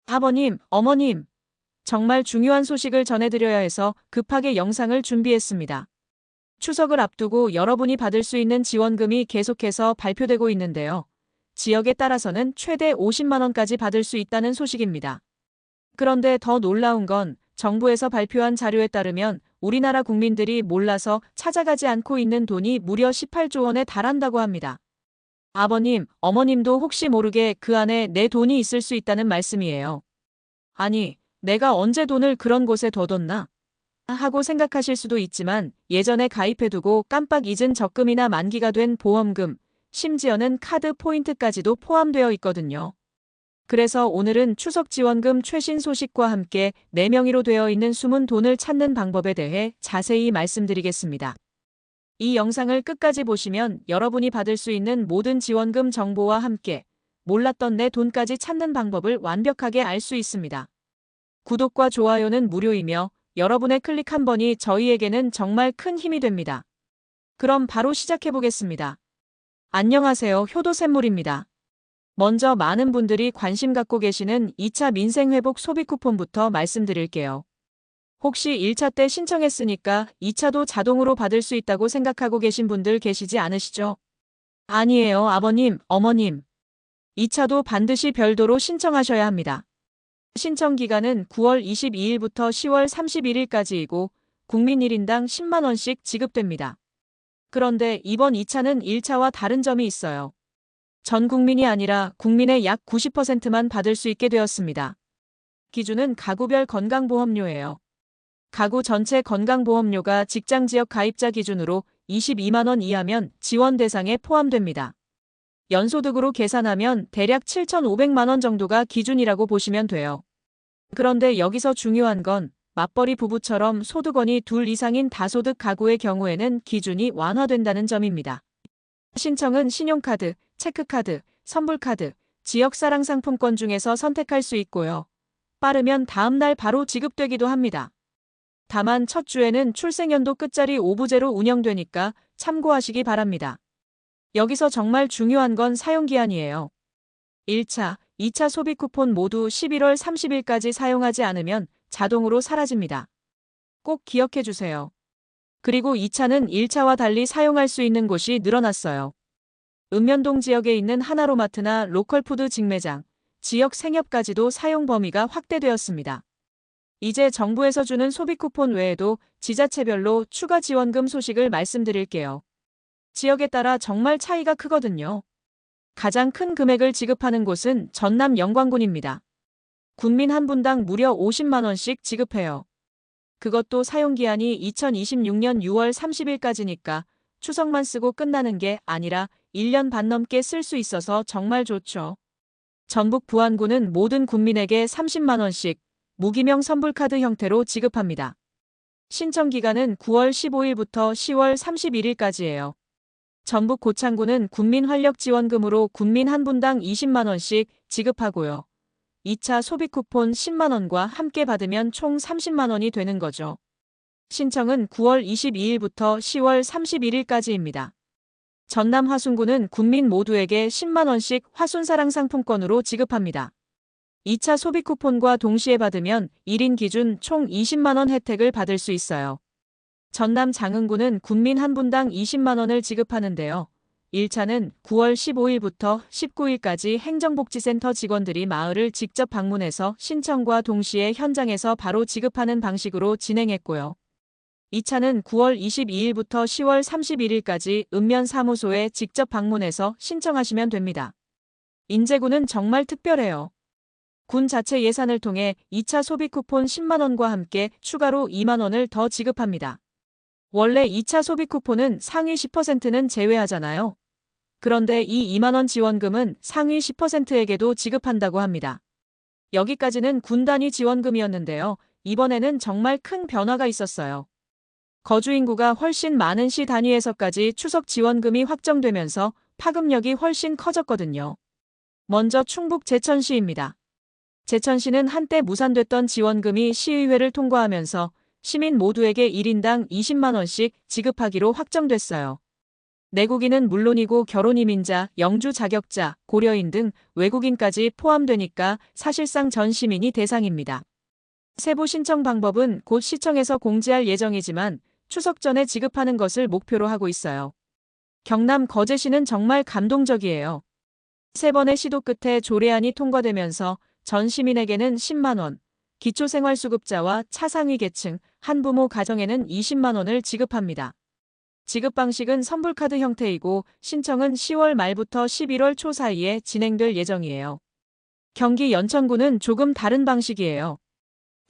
아버님, 어머님, 정말 중요한 소식을 전해드려야 해서 급하게 영상을 준비했습니다. 추석을 앞두고 여러분이 받을 수 있는 지원금이 계속해서 발표되고 있는데요. 지역에 따라서는 최대 50만 원까지 받을 수 있다는 소식입니다. 그런데 더 놀라운 건 정부에서 발표한 자료에 따르면 우리나라 국민들이 몰라서 찾아가지 않고 있는 돈이 무려 18조 원에 달한다고 합니다. 아버님, 어머님도 혹시 모르게 그 안에 내 돈이 있을 수 있다는 말씀이에요. 아니, 내가 언제 돈을 그런 곳에 둬뒀나? 하고 생각하실 수도 있지만 예전에 가입해두고 깜빡 잊은 적금이나 만기가 된 보험금, 심지어는 카드 포인트까지도 포함되어 있거든요. 그래서 오늘은 추석 지원금 최신 소식과 함께 내 명의로 되어 있는 숨은 돈을 찾는 방법에 대해 자세히 말씀드리겠습니다. 이 영상을 끝까지 보시면 여러분이 받을 수 있는 모든 지원금 정보와 함께 몰랐던 내 돈까지 찾는 방법을 완벽하게 알 수 있습니다. 구독과 좋아요는 무료이며 여러분의 클릭 한 번이 저희에게는 정말 큰 힘이 됩니다. 그럼 바로 시작해 보겠습니다. 안녕하세요. 효도샘물입니다. 먼저 많은 분들이 관심 갖고 계시는 2차 민생회복 소비 쿠폰부터 말씀드릴게요. 혹시 1차 때 신청했으니까 2차도 자동으로 받을 수 있다고 생각하고 계신 분들 계시지 않으시죠? 아니에요, 아버님, 어머님. 2차도 반드시 별도로 신청하셔야 합니다. 신청 기간은 9월 22일부터 10월 31일까지이고 국민 1인당 10만 원씩 지급됩니다. 그런데 이번 2차는 1차와 다른 점이 있어요. 전 국민이 아니라 국민의 약 90%만 받을 수 있게 되었습니다. 기준은 가구별 건강보험료예요. 가구 전체 건강보험료가 직장지역 가입자 기준으로 22만 원 이하면 지원 대상에 포함됩니다. 연소득으로 계산하면 대략 7,500만 원 정도가 기준이라고 보시면 돼요. 그런데 여기서 중요한 건 맞벌이 부부처럼 소득원이 둘 이상인 다소득 가구의 경우에는 기준이 완화된다는 점입니다. 신청은 신용카드, 체크카드, 선불카드, 지역사랑 상품권 중에서 선택할 수 있고요. 빠르면 다음 날 바로 지급되기도 합니다. 다만 첫 주에는 출생연도 끝자리 5부제로 운영되니까 참고하시기 바랍니다. 여기서 정말 중요한 건 사용기한이에요. 1차, 2차 소비 쿠폰 모두 11월 30일까지 사용하지 않으면 자동으로 사라집니다. 꼭 기억해 주세요. 그리고 2차는 1차와 달리 사용할 수 있는 곳이 늘어났어요. 읍면동 지역에 있는 하나로마트나 로컬푸드 직매장, 지역 생협까지도 사용 범위가 확대되었습니다. 이제 정부에서 주는 소비 쿠폰 외에도 지자체별로 추가 지원금 소식을 말씀드릴게요. 지역에 따라 정말 차이가 크거든요. 가장 큰 금액을 지급하는 곳은 전남 영광군입니다. 군민 한 분당 무려 50만 원씩 지급해요. 그것도 사용기한이 2026년 6월 30일까지니까 추석만 쓰고 끝나는 게 아니라 1년 반 넘게 쓸 수 있어서 정말 좋죠. 전북 부안군은 모든 군민에게 30만 원씩 무기명 선불카드 형태로 지급합니다. 신청 기간은 9월 15일부터 10월 31일까지예요. 전북 고창군은 군민 활력 지원금으로 군민 한 분당 20만 원씩 지급하고요. 2차 소비 쿠폰 10만 원과 함께 받으면 총 30만 원이 되는 거죠. 신청은 9월 22일부터 10월 31일까지입니다. 전남 화순군은 군민 모두에게 10만 원씩 화순사랑 상품권으로 지급합니다. 2차 소비 쿠폰과 동시에 받으면 1인 기준 총 20만 원 혜택을 받을 수 있어요. 전남 장흥군은 군민 한 분당 20만 원을 지급하는데요. 1차는 9월 15일부터 19일까지 행정복지센터 직원들이 마을을 직접 방문해서 신청과 동시에 현장에서 바로 지급하는 방식으로 진행했고요. 2차는 9월 22일부터 10월 31일까지 읍면사무소에 직접 방문해서 신청하시면 됩니다. 인제군은 정말 특별해요. 군 자체 예산을 통해 2차 소비 쿠폰 10만 원과 함께 추가로 2만 원을 더 지급합니다. 원래 2차 소비 쿠폰은 상위 10%는 제외하잖아요. 그런데 이 2만 원 지원금은 상위 10%에게도 지급한다고 합니다. 여기까지는 군 단위 지원금이었는데요. 이번에는 정말 큰 변화가 있었어요. 거주 인구가 훨씬 많은 시 단위에서까지 추석 지원금이 확정되면서 파급력이 훨씬 커졌거든요. 먼저 충북 제천시입니다. 제천시는 한때 무산됐던 지원금이 시의회를 통과하면서 시민 모두에게 1인당 20만 원씩 지급하기로 확정됐어요. 내국인은 물론이고 결혼 이민자, 영주 자격자, 고려인 등 외국인까지 포함되니까 사실상 전 시민이 대상입니다. 세부 신청 방법은 곧 시청에서 공지할 예정이지만 추석 전에 지급하는 것을 목표로 하고 있어요. 경남 거제시는 정말 감동적이에요. 3번의 시도 끝에 조례안이 통과되면서 전 시민에게는 10만 원, 기초생활수급자와 차상위 계층, 한부모 가정에는 20만 원을 지급합니다. 지급 방식은 선불카드 형태이고 신청은 10월 말부터 11월 초 사이에 진행될 예정이에요. 경기 연천군은 조금 다른 방식이에요.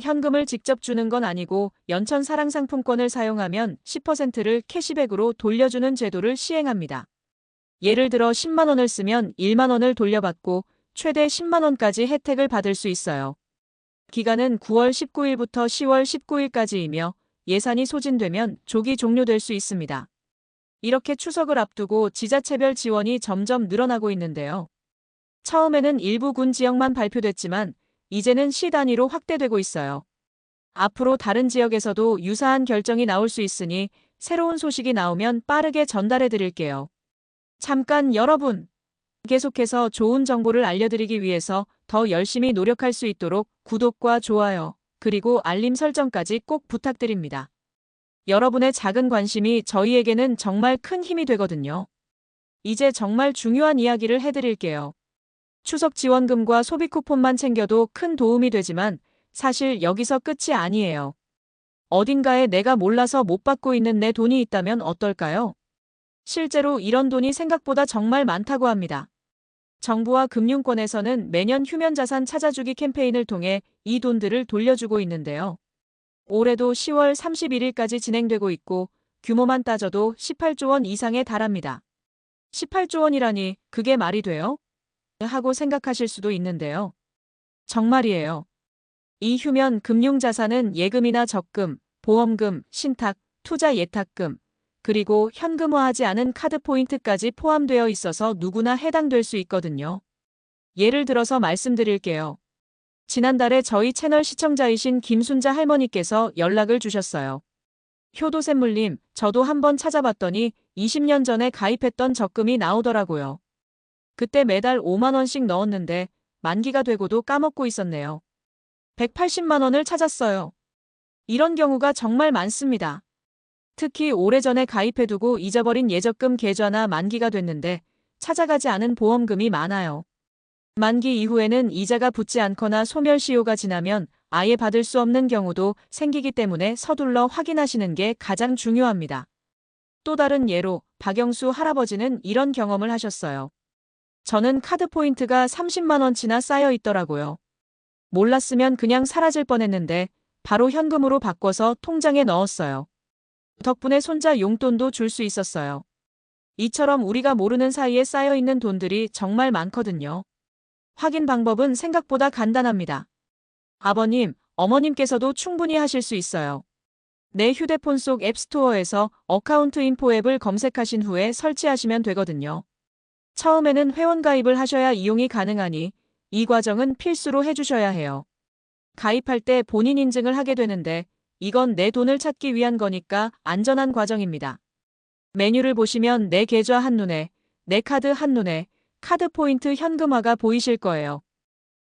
현금을 직접 주는 건 아니고 연천 사랑상품권을 사용하면 10%를 캐시백으로 돌려주는 제도를 시행합니다. 예를 들어 10만 원을 쓰면 1만 원을 돌려받고 최대 10만 원까지 혜택을 받을 수 있어요. 기간은 9월 19일부터 10월 19일까지이며 예산이 소진되면 조기 종료될 수 있습니다. 이렇게 추석을 앞두고 지자체별 지원이 점점 늘어나고 있는데요. 처음에는 일부 군 지역만 발표됐지만 이제는 시 단위로 확대되고 있어요. 앞으로 다른 지역에서도 유사한 결정이 나올 수 있으니 새로운 소식이 나오면 빠르게 전달해 드릴게요. 잠깐 여러분! 계속해서 좋은 정보를 알려드리기 위해서 더 열심히 노력할 수 있도록 구독과 좋아요, 그리고 알림 설정까지 꼭 부탁드립니다. 여러분의 작은 관심이 저희에게는 정말 큰 힘이 되거든요. 이제 정말 중요한 이야기를 해드릴게요. 추석 지원금과 소비 쿠폰만 챙겨도 큰 도움이 되지만 사실 여기서 끝이 아니에요. 어딘가에 내가 몰라서 못 받고 있는 내 돈이 있다면 어떨까요? 실제로 이런 돈이 생각보다 정말 많다고 합니다. 정부와 금융권에서는 매년 휴면자산 찾아주기 캠페인을 통해 이 돈들을 돌려주고 있는데요. 올해도 10월 31일까지 진행되고 있고 규모만 따져도 18조 원 이상에 달합니다. 18조 원이라니 그게 말이 돼요? 하고 생각하실 수도 있는데요. 정말이에요. 이 휴면 금융자산은 예금이나 적금, 보험금, 신탁, 투자 예탁금, 그리고 현금화하지 않은 카드 포인트까지 포함되어 있어서 누구나 해당될 수 있거든요. 예를 들어서 말씀드릴게요. 지난달에 저희 채널 시청자이신 김순자 할머니께서 연락을 주셨어요. 효도샘물님, 저도 한번 찾아봤더니 20년 전에 가입했던 적금이 나오더라고요. 그때 매달 5만 원씩 넣었는데 만기가 되고도 까먹고 있었네요. 180만 원을 찾았어요. 이런 경우가 정말 많습니다. 특히 오래전에 가입해두고 잊어버린 예적금 계좌나 만기가 됐는데 찾아가지 않은 보험금이 많아요. 만기 이후에는 이자가 붙지 않거나 소멸시효가 지나면 아예 받을 수 없는 경우도 생기기 때문에 서둘러 확인하시는 게 가장 중요합니다. 또 다른 예로 박영수 할아버지는 이런 경험을 하셨어요. 저는 카드 포인트가 30만 원치나 쌓여 있더라고요. 몰랐으면 그냥 사라질 뻔했는데 바로 현금으로 바꿔서 통장에 넣었어요. 덕분에 손자 용돈도 줄 수 있었어요. 이처럼 우리가 모르는 사이에 쌓여있는 돈들이 정말 많거든요. 확인 방법은 생각보다 간단합니다. 아버님, 어머님께서도 충분히 하실 수 있어요. 내 휴대폰 속 앱스토어에서 어카운트 인포 앱을 검색하신 후에 설치하시면 되거든요. 처음에는 회원가입을 하셔야 이용이 가능하니 이 과정은 필수로 해주셔야 해요. 가입할 때 본인 인증을 하게 되는데 이건 내 돈을 찾기 위한 거니까 안전한 과정입니다. 메뉴를 보시면 내 계좌 한눈에, 내 카드 한눈에, 카드 포인트 현금화가 보이실 거예요.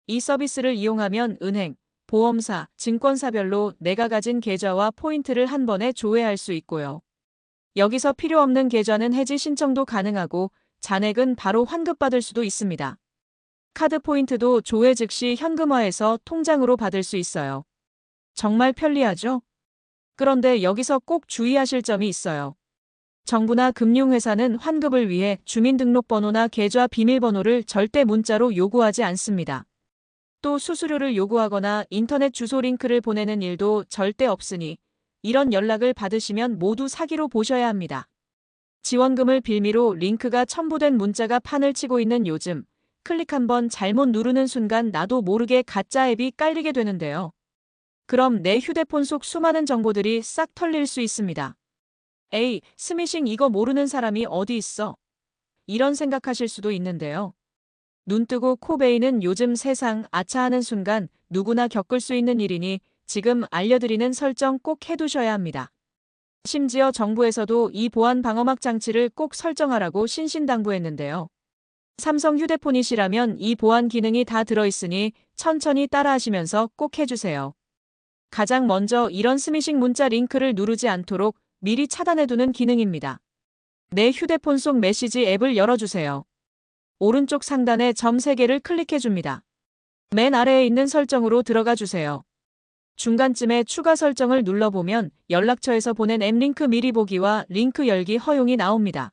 이 서비스를 이용하면 은행, 보험사, 증권사별로 내가 가진 계좌와 포인트를 한 번에 조회할 수 있고요. 여기서 필요 없는 계좌는 해지 신청도 가능하고 잔액은 바로 환급받을 수도 있습니다. 카드 포인트도 조회 즉시 현금화해서 통장으로 받을 수 있어요. 정말 편리하죠? 그런데 여기서 꼭 주의하실 점이 있어요. 정부나 금융회사는 환급을 위해 주민등록번호나 계좌 비밀번호를 절대 문자로 요구하지 않습니다. 또 수수료를 요구하거나 인터넷 주소 링크를 보내는 일도 절대 없으니 이런 연락을 받으시면 모두 사기로 보셔야 합니다. 지원금을 빌미로 링크가 첨부된 문자가 판을 치고 있는 요즘, 클릭 한번 잘못 누르는 순간 나도 모르게 가짜 앱이 깔리게 되는데요. 그럼 내 휴대폰 속 수많은 정보들이 싹 털릴 수 있습니다. 에이, 스미싱 이거 모르는 사람이 어디 있어? 이런 생각하실 수도 있는데요. 눈 뜨고 코 베이는 요즘 세상 아차하는 순간 누구나 겪을 수 있는 일이니 지금 알려드리는 설정 꼭 해두셔야 합니다. 심지어 정부에서도 이 보안 방어막 장치를 꼭 설정하라고 신신당부했는데요. 삼성 휴대폰이시라면 이 보안 기능이 다 들어있으니 천천히 따라하시면서 꼭 해주세요. 가장 먼저 이런 스미싱 문자 링크를 누르지 않도록 미리 차단해두는 기능입니다. 내 휴대폰 속 메시지 앱을 열어주세요. 오른쪽 상단에 점 3개를 클릭해줍니다. 맨 아래에 있는 설정으로 들어가 주세요. 중간쯤에 추가 설정을 눌러보면 연락처에서 보낸 앱 링크 미리 보기와 링크 열기 허용이 나옵니다.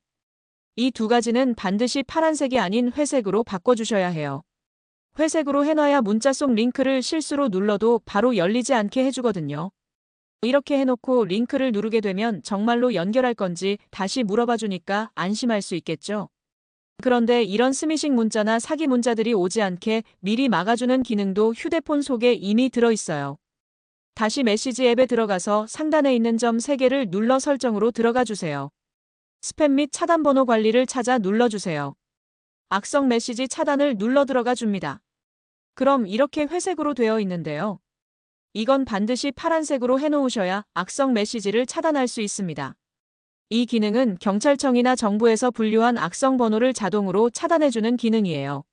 이 두 가지는 반드시 파란색이 아닌 회색으로 바꿔주셔야 해요. 회색으로 해놔야 문자 속 링크를 실수로 눌러도 바로 열리지 않게 해주거든요. 이렇게 해놓고 링크를 누르게 되면 정말로 연결할 건지 다시 물어봐 주니까 안심할 수 있겠죠. 그런데 이런 스미싱 문자나 사기 문자들이 오지 않게 미리 막아주는 기능도 휴대폰 속에 이미 들어있어요. 다시 메시지 앱에 들어가서 상단에 있는 점 3개를 눌러 설정으로 들어가 주세요. 스팸 및 차단 번호 관리를 찾아 눌러주세요. 악성 메시지 차단을 눌러 들어가 줍니다. 그럼 이렇게 회색으로 되어 있는데요. 이건 반드시 파란색으로 해놓으셔야 악성 메시지를 차단할 수 있습니다. 이 기능은 경찰청이나 정부에서 분류한 악성 번호를 자동으로 차단해주는 기능이에요.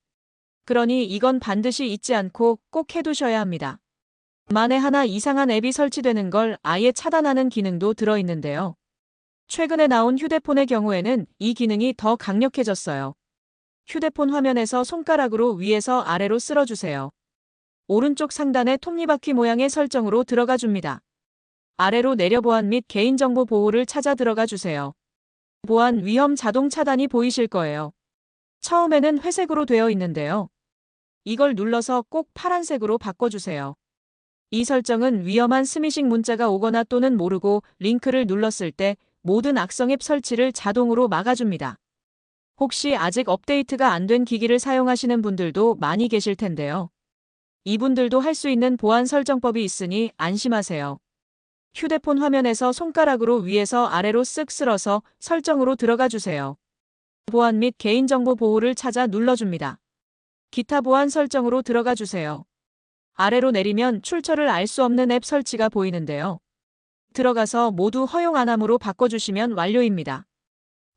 그러니 이건 반드시 잊지 않고 꼭 해두셔야 합니다. 만에 하나 이상한 앱이 설치되는 걸 아예 차단하는 기능도 들어있는데요. 최근에 나온 휴대폰의 경우에는 이 기능이 더 강력해졌어요. 휴대폰 화면에서 손가락으로 위에서 아래로 쓸어주세요. 오른쪽 상단의 톱니바퀴 모양의 설정으로 들어가 줍니다. 아래로 내려 보안 및 개인정보 보호를 찾아 들어가 주세요. 보안 위험 자동 차단이 보이실 거예요. 처음에는 회색으로 되어 있는데요. 이걸 눌러서 꼭 파란색으로 바꿔주세요. 이 설정은 위험한 스미싱 문자가 오거나 또는 모르고 링크를 눌렀을 때 모든 악성 앱 설치를 자동으로 막아줍니다. 혹시 아직 업데이트가 안 된 기기를 사용하시는 분들도 많이 계실 텐데요. 이분들도 할 수 있는 보안 설정법이 있으니 안심하세요. 휴대폰 화면에서 손가락으로 위에서 아래로 쓱 쓸어서 설정으로 들어가 주세요. 보안 및 개인정보 보호를 찾아 눌러줍니다. 기타 보안 설정으로 들어가 주세요. 아래로 내리면 출처를 알 수 없는 앱 설치가 보이는데요. 들어가서 모두 허용 안함으로 바꿔주시면 완료입니다.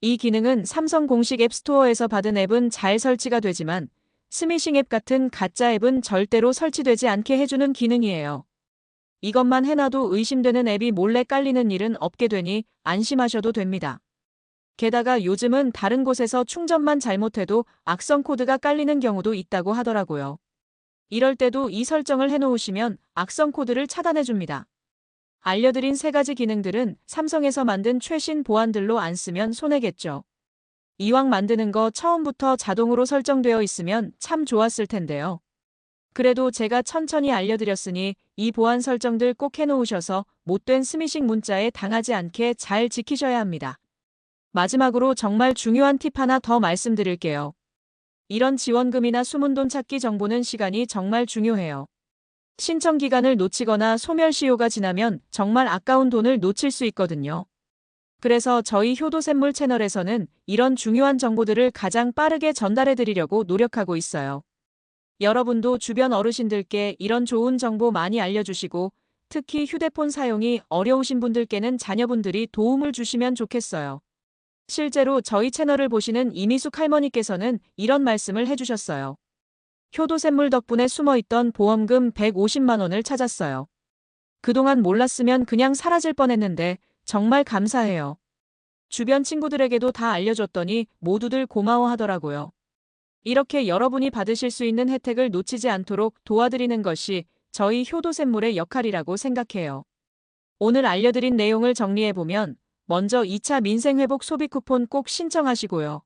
이 기능은 삼성 공식 앱스토어에서 받은 앱은 잘 설치가 되지만 스미싱 앱 같은 가짜 앱은 절대로 설치되지 않게 해주는 기능이에요. 이것만 해놔도 의심되는 앱이 몰래 깔리는 일은 없게 되니 안심하셔도 됩니다. 게다가 요즘은 다른 곳에서 충전만 잘못해도 악성 코드가 깔리는 경우도 있다고 하더라고요. 이럴 때도 이 설정을 해놓으시면 악성 코드를 차단해줍니다. 알려드린 3가지 기능들은 삼성에서 만든 최신 보안들로 안 쓰면 손해겠죠. 이왕 만드는 거 처음부터 자동으로 설정되어 있으면 참 좋았을 텐데요. 그래도 제가 천천히 알려드렸으니 이 보안 설정들 꼭 해놓으셔서 못된 스미싱 문자에 당하지 않게 잘 지키셔야 합니다. 마지막으로 정말 중요한 팁 하나 더 말씀드릴게요. 이런 지원금이나 숨은 돈 찾기 정보는 시간이 정말 중요해요. 신청 기간을 놓치거나 소멸시효가 지나면 정말 아까운 돈을 놓칠 수 있거든요. 그래서 저희 효도샘물 채널에서는 이런 중요한 정보들을 가장 빠르게 전달해 드리려고 노력하고 있어요. 여러분도 주변 어르신들께 이런 좋은 정보 많이 알려주시고 특히 휴대폰 사용이 어려우신 분들께는 자녀분들이 도움을 주시면 좋겠어요. 실제로 저희 채널을 보시는 이미숙 할머니께서는 이런 말씀을 해주셨어요. 효도샘물 덕분에 숨어있던 보험금 150만 원을 찾았어요. 그동안 몰랐으면 그냥 사라질 뻔했는데 정말 감사해요. 주변 친구들에게도 다 알려줬더니 모두들 고마워하더라고요. 이렇게 여러분이 받으실 수 있는 혜택을 놓치지 않도록 도와드리는 것이 저희 효도샘물의 역할이라고 생각해요. 오늘 알려드린 내용을 정리해보면 먼저 2차 민생회복 소비 쿠폰 꼭 신청하시고요.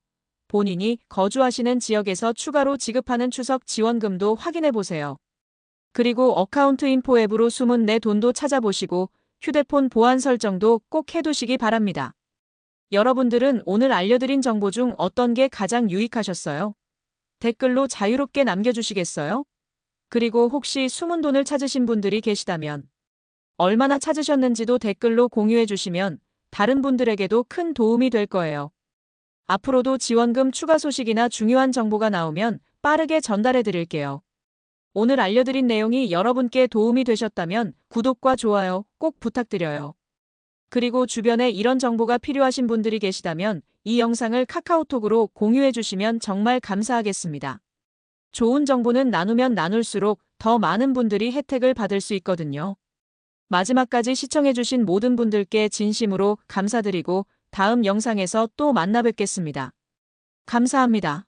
본인이 거주하시는 지역에서 추가로 지급하는 추석 지원금도 확인해보세요. 그리고 어카운트 인포 앱으로 숨은 내 돈도 찾아보시고 휴대폰 보안 설정도 꼭 해두시기 바랍니다. 여러분들은 오늘 알려드린 정보 중 어떤 게 가장 유익하셨어요? 댓글로 자유롭게 남겨주시겠어요? 그리고 혹시 숨은 돈을 찾으신 분들이 계시다면 얼마나 찾으셨는지도 댓글로 공유해주시면 다른 분들에게도 큰 도움이 될 거예요. 앞으로도 지원금 추가 소식이나 중요한 정보가 나오면 빠르게 전달해 드릴게요. 오늘 알려드린 내용이 여러분께 도움이 되셨다면 구독과 좋아요 꼭 부탁드려요. 그리고 주변에 이런 정보가 필요하신 분들이 계시다면 이 영상을 카카오톡으로 공유해 주시면 정말 감사하겠습니다. 좋은 정보는 나누면 나눌수록 더 많은 분들이 혜택을 받을 수 있거든요. 마지막까지 시청해 주신 모든 분들께 진심으로 감사드리고 다음 영상에서 또 만나 뵙겠습니다. 감사합니다.